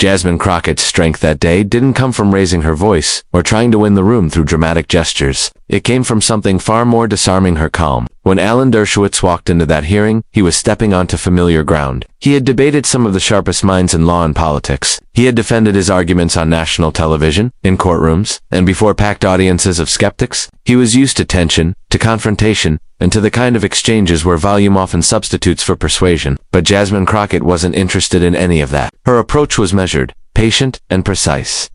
Jasmine Crockett's strength that day didn't come from raising her voice or trying to win the room through dramatic gestures. It came from something far more disarming: her calm. When Alan Dershowitz walked into that hearing, he was stepping onto familiar ground. He had debated some of the sharpest minds in law and politics. He had defended his arguments on national television, in courtrooms, and before packed audiences of skeptics. He was used to tension, to confrontation, and to the kind of exchanges where volume often substitutes for persuasion. But Jasmine Crockett wasn't interested in any of that. Her approach was measured, patient, and precise.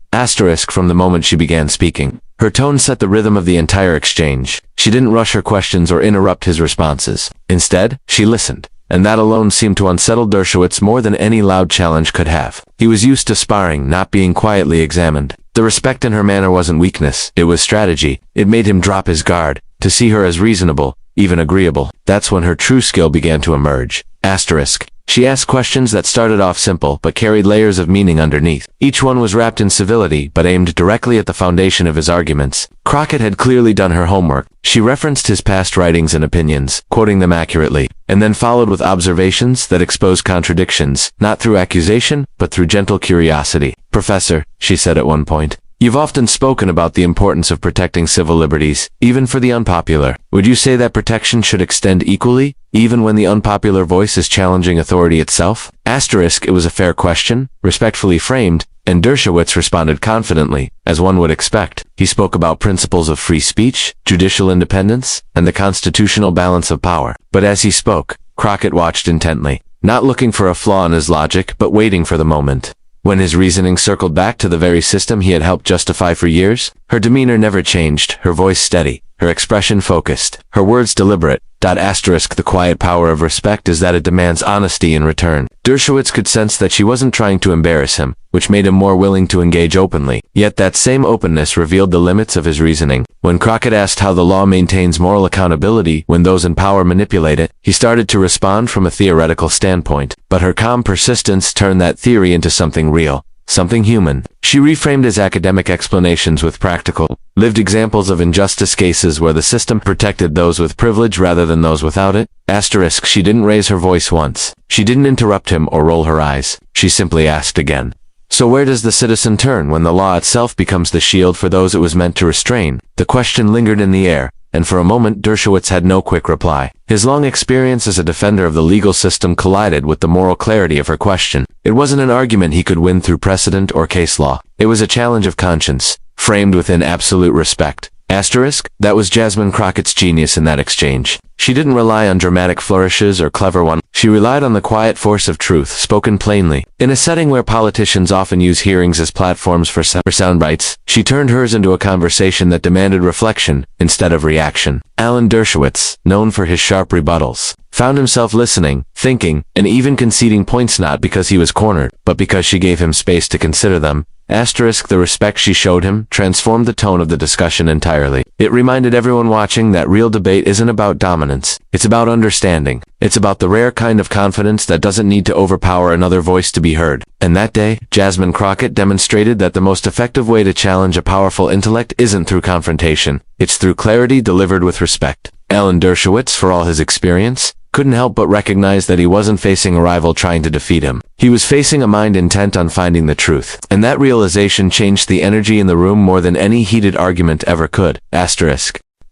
From the moment she began speaking. Her tone set the rhythm of the entire exchange. She didn't rush her questions or interrupt his responses. Instead, she listened, and that alone seemed to unsettle Dershowitz more than any loud challenge could have. He was used to sparring, not being quietly examined. The respect in her manner wasn't weakness, it was strategy. It made him drop his guard, to see her as reasonable, even agreeable. That's when her true skill began to emerge. She asked questions that started off simple but carried layers of meaning underneath. Each one was wrapped in civility but aimed directly at the foundation of his arguments. Crockett had clearly done her homework. She referenced his past writings and opinions, quoting them accurately, and then followed with observations that exposed contradictions, not through accusation, but through gentle curiosity. "Professor," she said at one point, "you've often spoken about the importance of protecting civil liberties, even for the unpopular. Would you say that protection should extend equally, even when the unpopular voice is challenging authority itself?" It was a fair question, respectfully framed, and Dershowitz responded confidently, as one would expect. He spoke about principles of free speech, judicial independence, and the constitutional balance of power. But as he spoke, Crockett watched intently, not looking for a flaw in his logic, but waiting for the moment. When his reasoning circled back to the very system he had helped justify for years, her demeanor never changed, her voice steady, her expression focused, her words deliberate. The quiet power of respect is that it demands honesty in return. Dershowitz could sense that she wasn't trying to embarrass him, which made him more willing to engage openly. Yet that same openness revealed the limits of his reasoning. When Crockett asked how the law maintains moral accountability when those in power manipulate it, he started to respond from a theoretical standpoint. But her calm persistence turned that theory into something real, something human. She reframed his academic explanations with practical, lived examples of injustice cases where the system protected those with privilege rather than those without it. She didn't raise her voice once. She didn't interrupt him or roll her eyes. She simply asked again. So where does the citizen turn when the law itself becomes the shield for those it was meant to restrain? The question lingered in the air, and for a moment Dershowitz had no quick reply. His long experience as a defender of the legal system collided with the moral clarity of her question. It wasn't an argument he could win through precedent or case law. It was a challenge of conscience, framed within absolute respect. That was Jasmine Crockett's genius in that exchange. She didn't rely on dramatic flourishes or clever one. She relied on the quiet force of truth, spoken plainly. In a setting where politicians often use hearings as platforms for sound bites, she turned hers into a conversation that demanded reflection instead of reaction. Alan Dershowitz, known for his sharp rebuttals, found himself listening, thinking, and even conceding points not because he was cornered, but because she gave him space to consider them. The respect she showed him transformed the tone of the discussion entirely. It reminded everyone watching that real debate isn't about dominance. It's about understanding. It's about the rare kind of confidence that doesn't need to overpower another voice to be heard. And that day, Jasmine Crockett demonstrated that the most effective way to challenge a powerful intellect isn't through confrontation. It's through clarity delivered with respect. Alan Dershowitz, for all his experience, couldn't help but recognize that he wasn't facing a rival trying to defeat him. He was facing a mind intent on finding the truth. And that realization changed the energy in the room more than any heated argument ever could.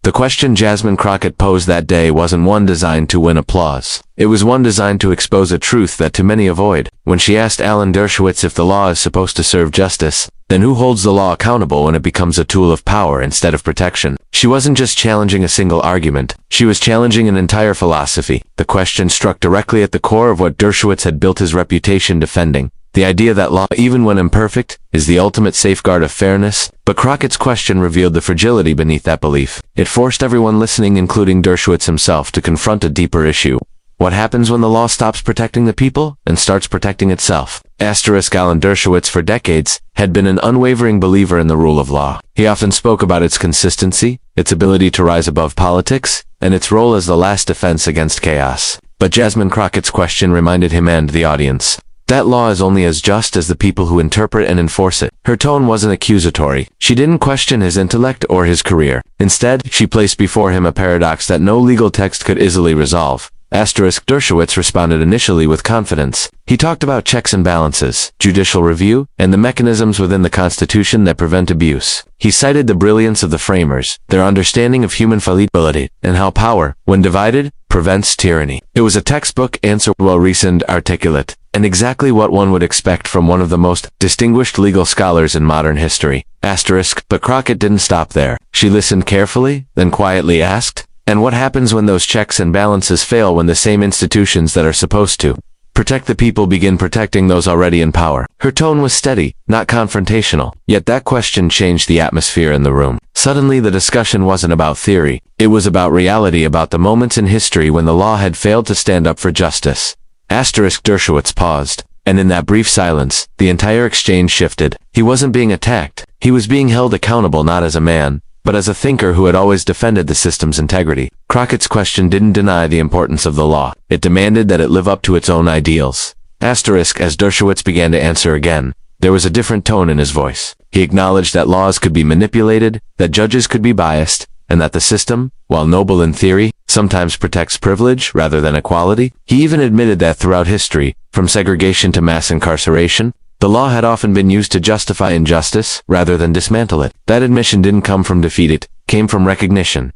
The question Jasmine Crockett posed that day wasn't one designed to win applause. It was one designed to expose a truth that too many avoid. When she asked Alan Dershowitz if the law is supposed to serve justice, then who holds the law accountable when it becomes a tool of power instead of protection? She wasn't just challenging a single argument. She was challenging an entire philosophy. The question struck directly at the core of what Dershowitz had built his reputation defending. The idea that law, even when imperfect, is the ultimate safeguard of fairness. But Crockett's question revealed the fragility beneath that belief. It forced everyone listening, including Dershowitz himself, to confront a deeper issue. What happens when the law stops protecting the people and starts protecting itself? Alan Dershowitz, for decades, had been an unwavering believer in the rule of law. He often spoke about its consistency, its ability to rise above politics, and its role as the last defense against chaos. But Jasmine Crockett's question reminded him and the audience that law is only as just as the people who interpret and enforce it. Her tone wasn't accusatory. She didn't question his intellect or his career. Instead, she placed before him a paradox that no legal text could easily resolve. Dershowitz responded initially with confidence. He talked about checks and balances, judicial review, and the mechanisms within the Constitution that prevent abuse. He cited the brilliance of the framers, their understanding of human fallibility, and how power, when divided, prevents tyranny. It was a textbook answer, well-reasoned, articulate, and exactly what one would expect from one of the most distinguished legal scholars in modern history. But Crockett didn't stop there. She listened carefully, then quietly asked, "And what happens when those checks and balances fail, when the same institutions that are supposed to protect the people begin protecting those already in power?" Her tone was steady, not confrontational, yet that question changed the atmosphere in the room. Suddenly the discussion wasn't about theory, it was about reality, about the moments in history when the law had failed to stand up for justice. Dershowitz paused, and in that brief silence, the entire exchange shifted. He wasn't being attacked, he was being held accountable, not as a man, but as a thinker who had always defended the system's integrity. Crockett's question didn't deny the importance of the law, it demanded that it live up to its own ideals. As Dershowitz began to answer again, there was a different tone in his voice. He acknowledged that laws could be manipulated, that judges could be biased, and that the system, while noble in theory, sometimes protects privilege rather than equality. He even admitted that throughout history, from segregation to mass incarceration, the law had often been used to justify injustice rather than dismantle it. That admission didn't come from defeat, it came from recognition.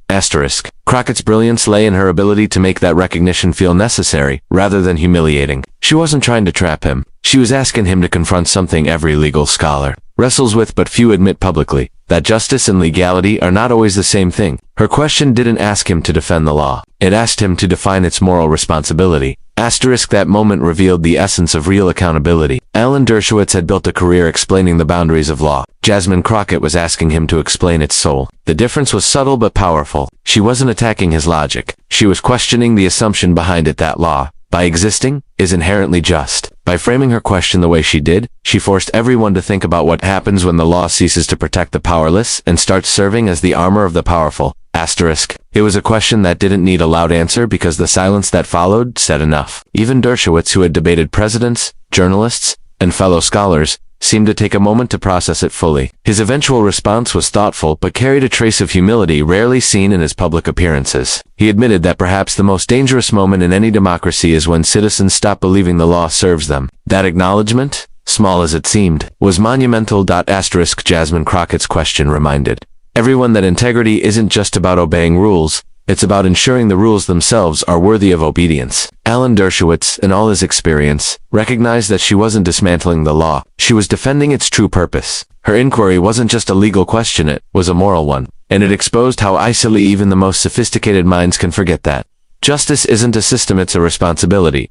Crockett's brilliance lay in her ability to make that recognition feel necessary rather than humiliating. She wasn't trying to trap him. She was asking him to confront something every legal scholar wrestles with but few admit publicly, that justice and legality are not always the same thing. Her question didn't ask him to defend the law. It asked him to define its moral responsibility. That moment revealed the essence of real accountability. Alan Dershowitz had built a career explaining the boundaries of law. Jasmine Crockett was asking him to explain its soul. The difference was subtle but powerful. She wasn't attacking his logic. She was questioning the assumption behind it, that law, by existing, is inherently just. By framing her question the way she did, she forced everyone to think about what happens when the law ceases to protect the powerless and starts serving as the armor of the powerful. It was a question that didn't need a loud answer because the silence that followed said enough. Even Dershowitz, who had debated presidents, journalists, and fellow scholars, seemed to take a moment to process it fully. His eventual response was thoughtful but carried a trace of humility rarely seen in his public appearances. He admitted that perhaps the most dangerous moment in any democracy is when citizens stop believing the law serves them. That acknowledgement, small as it seemed, was monumental. Jasmine Crockett's question reminded everyone that integrity isn't just about obeying rules, it's about ensuring the rules themselves are worthy of obedience. Alan Dershowitz, in all his experience, recognized that she wasn't dismantling the law, she was defending its true purpose. Her inquiry wasn't just a legal question, it was a moral one, and it exposed how easily even the most sophisticated minds can forget that justice isn't a system, it's a responsibility.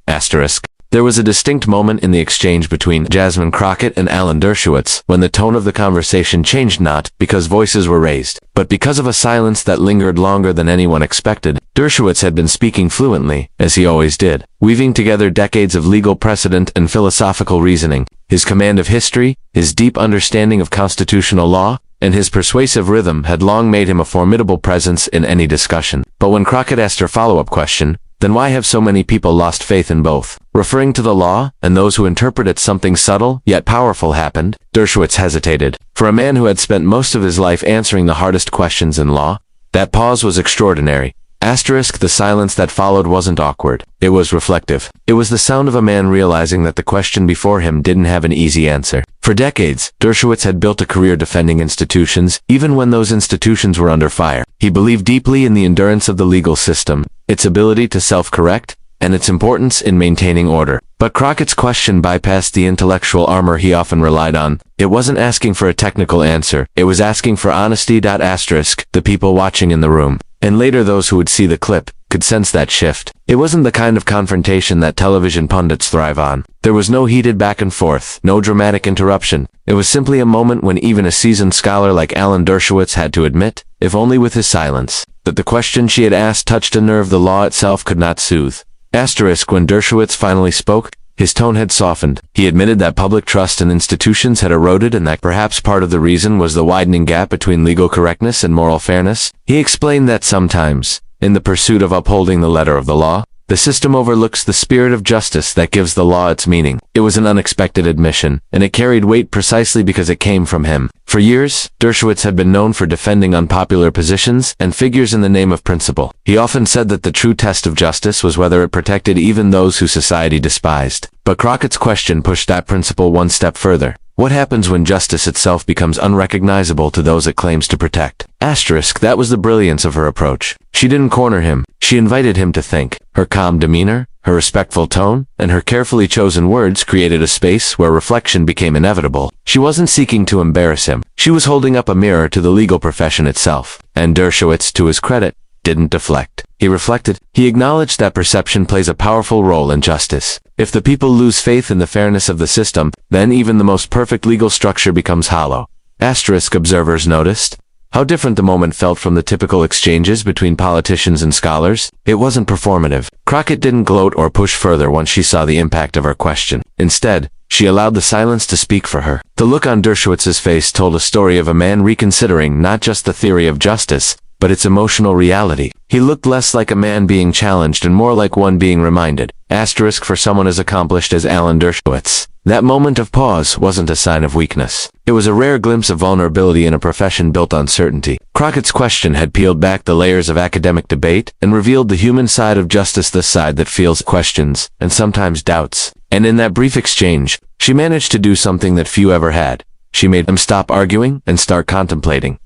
There was a distinct moment in the exchange between Jasmine Crockett and Alan Dershowitz when the tone of the conversation changed, not because voices were raised, but because of a silence that lingered longer than anyone expected. Dershowitz had been speaking fluently, as he always did, weaving together decades of legal precedent and philosophical reasoning. His command of history, his deep understanding of constitutional law, and his persuasive rhythm had long made him a formidable presence in any discussion. But when Crockett asked her follow-up question, then why have so many people lost faith in both? Referring to the law, and those who interpret it, something subtle, yet powerful happened. Dershowitz hesitated. For a man who had spent most of his life answering the hardest questions in law, that pause was extraordinary. The silence that followed wasn't awkward. It was reflective. It was the sound of a man realizing that the question before him didn't have an easy answer. For decades, Dershowitz had built a career defending institutions, even when those institutions were under fire. He believed deeply in the endurance of the legal system, its ability to self-correct, and its importance in maintaining order. But Crockett's question bypassed the intellectual armor he often relied on. It wasn't asking for a technical answer, it was asking for honesty. The people watching in the room, and later those who would see the clip, could sense that shift. It wasn't the kind of confrontation that television pundits thrive on. There was no heated back and forth, no dramatic interruption. It was simply a moment when even a seasoned scholar like Alan Dershowitz had to admit, if only with his silence, that the question she had asked touched a nerve the law itself could not soothe. When Dershowitz finally spoke, his tone had softened. He admitted that public trust in institutions had eroded and that perhaps part of the reason was the widening gap between legal correctness and moral fairness. He explained that sometimes, in the pursuit of upholding the letter of the law, the The system overlooks the spirit of justice that gives the law its meaning. It was an unexpected admission, and it carried weight precisely because it came from him. For years, Dershowitz had been known for defending unpopular positions and figures in the name of principle. He often said that the true test of justice was whether it protected even those who society despised. But Crockett's question pushed that principle one step further. What happens when justice itself becomes unrecognizable to those it claims to protect? That was the brilliance of her approach. She didn't corner him. She invited him to think. Her calm demeanor, her respectful tone, and her carefully chosen words created a space where reflection became inevitable. She wasn't seeking to embarrass him. She was holding up a mirror to the legal profession itself. And Dershowitz, to his credit, didn't deflect. He reflected. He acknowledged that perception plays a powerful role in justice. If the people lose faith in the fairness of the system, then even the most perfect legal structure becomes hollow. Observers noticed how different the moment felt from the typical exchanges between politicians and scholars. It wasn't performative. Crockett didn't gloat or push further once she saw the impact of her question. Instead, she allowed the silence to speak for her. The look on Dershowitz's face told a story of a man reconsidering not just the theory of justice, but its emotional reality. He looked less like a man being challenged and more like one being reminded. For someone as accomplished as Alan Dershowitz. That moment of pause wasn't a sign of weakness. It was a rare glimpse of vulnerability in a profession built on certainty. Crockett's question had peeled back the layers of academic debate and revealed the human side of justice, the side that feels questions and sometimes doubts. And in that brief exchange, she managed to do something that few ever had. She made them stop arguing and start contemplating.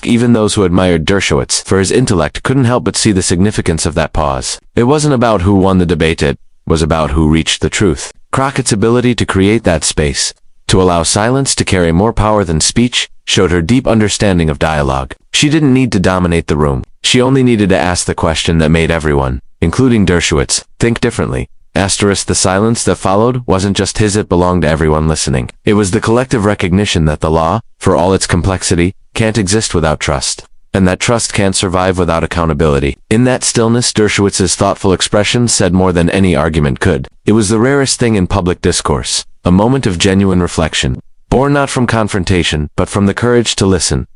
Even those who admired Dershowitz for his intellect couldn't help but see the significance of that pause. It wasn't about who won the debate, it was about who reached the truth. Crockett's ability to create that space, to allow silence to carry more power than speech, showed her deep understanding of dialogue. She didn't need to dominate the room. She only needed to ask the question that made everyone, including Dershowitz, think differently. The silence that followed wasn't just his, it belonged to everyone listening. It was the collective recognition that the law, for all its complexity, can't exist without trust. And that trust can't survive without accountability. In that stillness, Dershowitz's thoughtful expression said more than any argument could. It was the rarest thing in public discourse, a moment of genuine reflection, born not from confrontation, but from the courage to listen.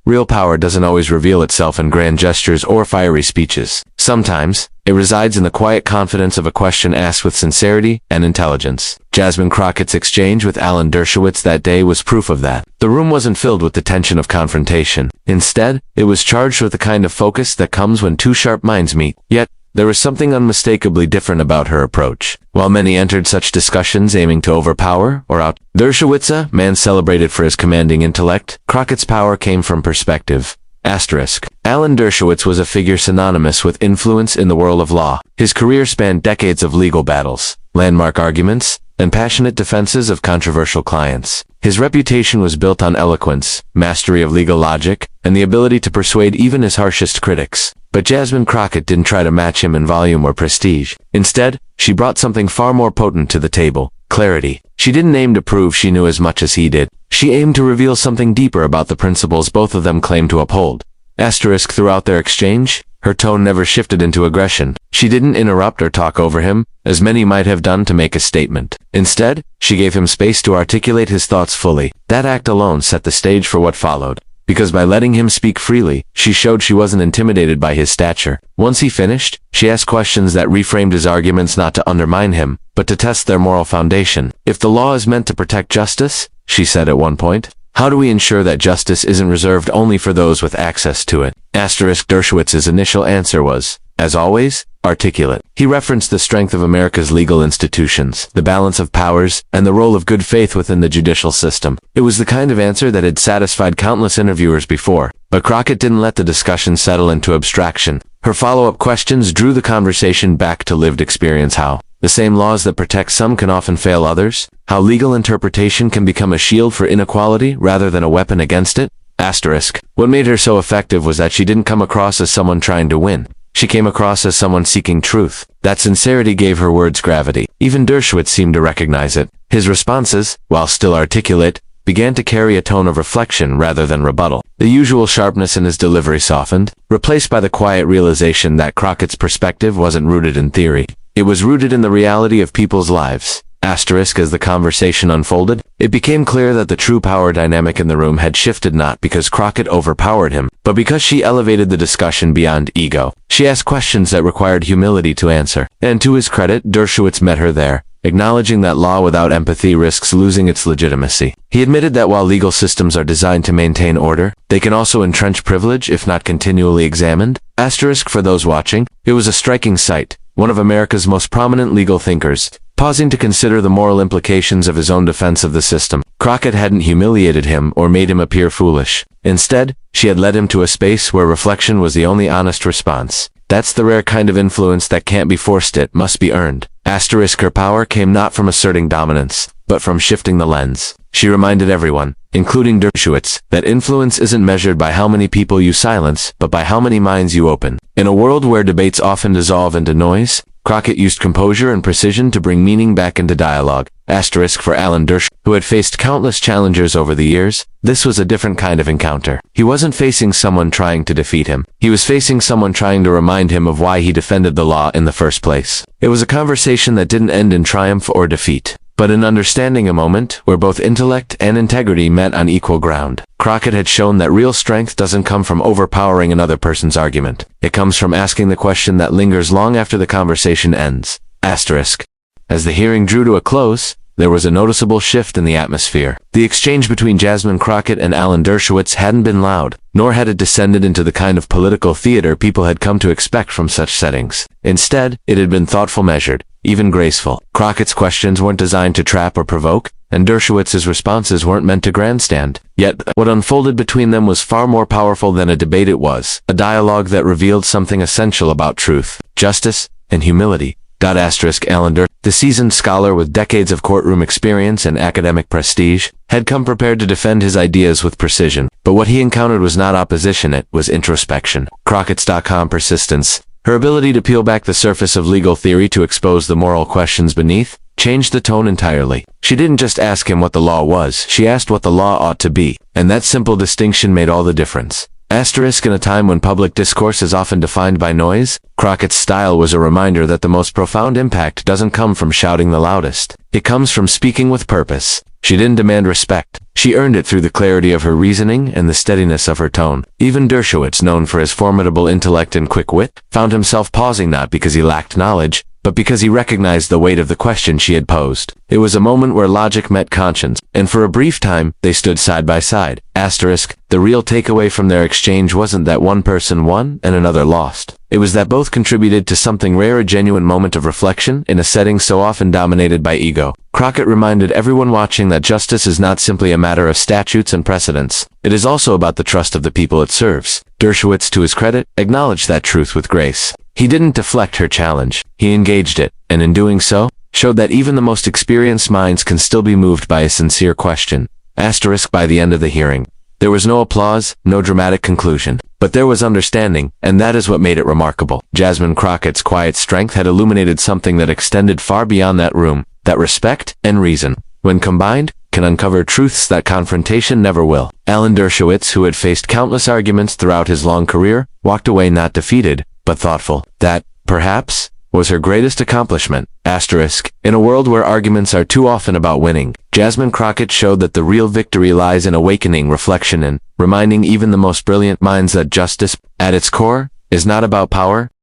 Real power doesn't always reveal itself in grand gestures or fiery speeches. Sometimes, it resides in the quiet confidence of a question asked with sincerity and intelligence. Jasmine Crockett's exchange with Alan Dershowitz that day was proof of that. The room wasn't filled with the tension of confrontation. Instead, it was charged with the kind of focus that comes when two sharp minds meet. Yet, there was something unmistakably different about her approach. While many entered such discussions aiming to overpower or out Dershowitz, a man celebrated for his commanding intellect, Crockett's power came from perspective. Alan Dershowitz was a figure synonymous with influence in the world of law. His career spanned decades of legal battles, landmark arguments, and passionate defenses of controversial clients. His reputation was built on eloquence, mastery of legal logic, and the ability to persuade even his harshest critics. But Jasmine Crockett didn't try to match him in volume or prestige. Instead, she brought something far more potent to the table: clarity. She didn't aim to prove she knew as much as he did. She aimed to reveal something deeper about the principles both of them claimed to uphold. Throughout their exchange, her tone never shifted into aggression. She didn't interrupt or talk over him, as many might have done to make a statement. Instead, she gave him space to articulate his thoughts fully. That act alone set the stage for what followed. Because by letting him speak freely, she showed she wasn't intimidated by his stature. Once he finished, she asked questions that reframed his arguments not to undermine him, but to test their moral foundation. If the law is meant to protect justice, she said at one point, how do we ensure that justice isn't reserved only for those with access to it? Dershowitz's initial answer was, as always, articulate. He referenced the strength of America's legal institutions, the balance of powers, and the role of good faith within the judicial system. It was the kind of answer that had satisfied countless interviewers before. But Crockett didn't let the discussion settle into abstraction. Her follow-up questions drew the conversation back to lived experience. How the same laws that protect some can often fail others. How legal interpretation can become a shield for inequality rather than a weapon against it. What made her so effective was that she didn't come across as someone trying to win. She came across as someone seeking truth. That sincerity gave her words gravity. Even Dershowitz seemed to recognize it. His responses, while still articulate, began to carry a tone of reflection rather than rebuttal. The usual sharpness in his delivery softened, replaced by the quiet realization that Crockett's perspective wasn't rooted in theory. It was rooted in the reality of people's lives. Asterisk. As the conversation unfolded, it became clear that the true power dynamic in the room had shifted not because Crockett overpowered him, but because she elevated the discussion beyond ego. She asked questions that required humility to answer, and to his credit, Dershowitz met her there, acknowledging that law without empathy risks losing its legitimacy. He admitted that while legal systems are designed to maintain order, they can also entrench privilege if not continually examined. Asterisk. For those watching, it was a striking sight. One of America's most prominent legal thinkers, pausing to consider the moral implications of his own defense of the system. Crockett hadn't humiliated him or made him appear foolish. Instead, she had led him to a space where reflection was the only honest response. That's the rare kind of influence that can't be forced, it must be earned. Asterisk. Her power came not from asserting dominance, but from shifting the lens. She reminded everyone, including Dershowitz, that influence isn't measured by how many people you silence, but by how many minds you open. In a world where debates often dissolve into noise, Crockett used composure and precision to bring meaning back into dialogue. Asterisk. For Alan Dershowitz, who had faced countless challengers over the years, this was a different kind of encounter. He wasn't facing someone trying to defeat him. He was facing someone trying to remind him of why he defended the law in the first place. It was a conversation that didn't end in triumph or defeat, but in understanding, a moment where both intellect and integrity met on equal ground. Crockett had shown that real strength doesn't come from overpowering another person's argument. It comes from asking the question that lingers long after the conversation ends. Asterisk. As the hearing drew to a close, there was a noticeable shift in the atmosphere. The exchange between Jasmine Crockett and Alan Dershowitz hadn't been loud, nor had it descended into the kind of political theater people had come to expect from such settings. Instead, it had been thoughtful, measured, even graceful. Crockett's questions weren't designed to trap or provoke, and Dershowitz's responses weren't meant to grandstand. Yet, what unfolded between them was far more powerful than a debate. It was a dialogue that revealed something essential about truth, justice, and humility. Alan Dershowitz, the seasoned scholar with decades of courtroom experience and academic prestige, had come prepared to defend his ideas with precision. But what he encountered was not opposition, it was introspection. Crockett's persistence, her ability to peel back the surface of legal theory to expose the moral questions beneath, changed the tone entirely. She didn't just ask him what the law was, she asked what the law ought to be. And that simple distinction made all the difference. Asterisk. In a time when public discourse is often defined by noise, Crockett's style was a reminder that the most profound impact doesn't come from shouting the loudest. It comes from speaking with purpose. She didn't demand respect. She earned it through the clarity of her reasoning and the steadiness of her tone. Even Dershowitz, known for his formidable intellect and quick wit, found himself pausing not because he lacked knowledge, but because he recognized the weight of the question she had posed. It was a moment where logic met conscience, and for a brief time, they stood side by side. Asterisk. The real takeaway from their exchange wasn't that one person won and another lost. It was that both contributed to something rare, a genuine moment of reflection in a setting so often dominated by ego. Crockett reminded everyone watching that justice is not simply a matter of statutes and precedents. It is also about the trust of the people it serves. Dershowitz, to his credit, acknowledged that truth with grace. He didn't deflect her challenge. He engaged it, and in doing so, showed that even the most experienced minds can still be moved by a sincere question. Asterisk. By the end of the hearing, there was no applause, no dramatic conclusion, but there was understanding, and that is what made it remarkable. Jasmine Crockett's quiet strength had illuminated something that extended far beyond that room, that respect and reason, when combined, can uncover truths that confrontation never will. Alan Dershowitz, who had faced countless arguments throughout his long career, walked away not defeated, but thoughtful. That, perhaps, was her greatest accomplishment. Asterisk. In a world where arguments are too often about winning, Jasmine Crockett showed that the real victory lies in awakening reflection and reminding even the most brilliant minds that justice, at its core, is not about power,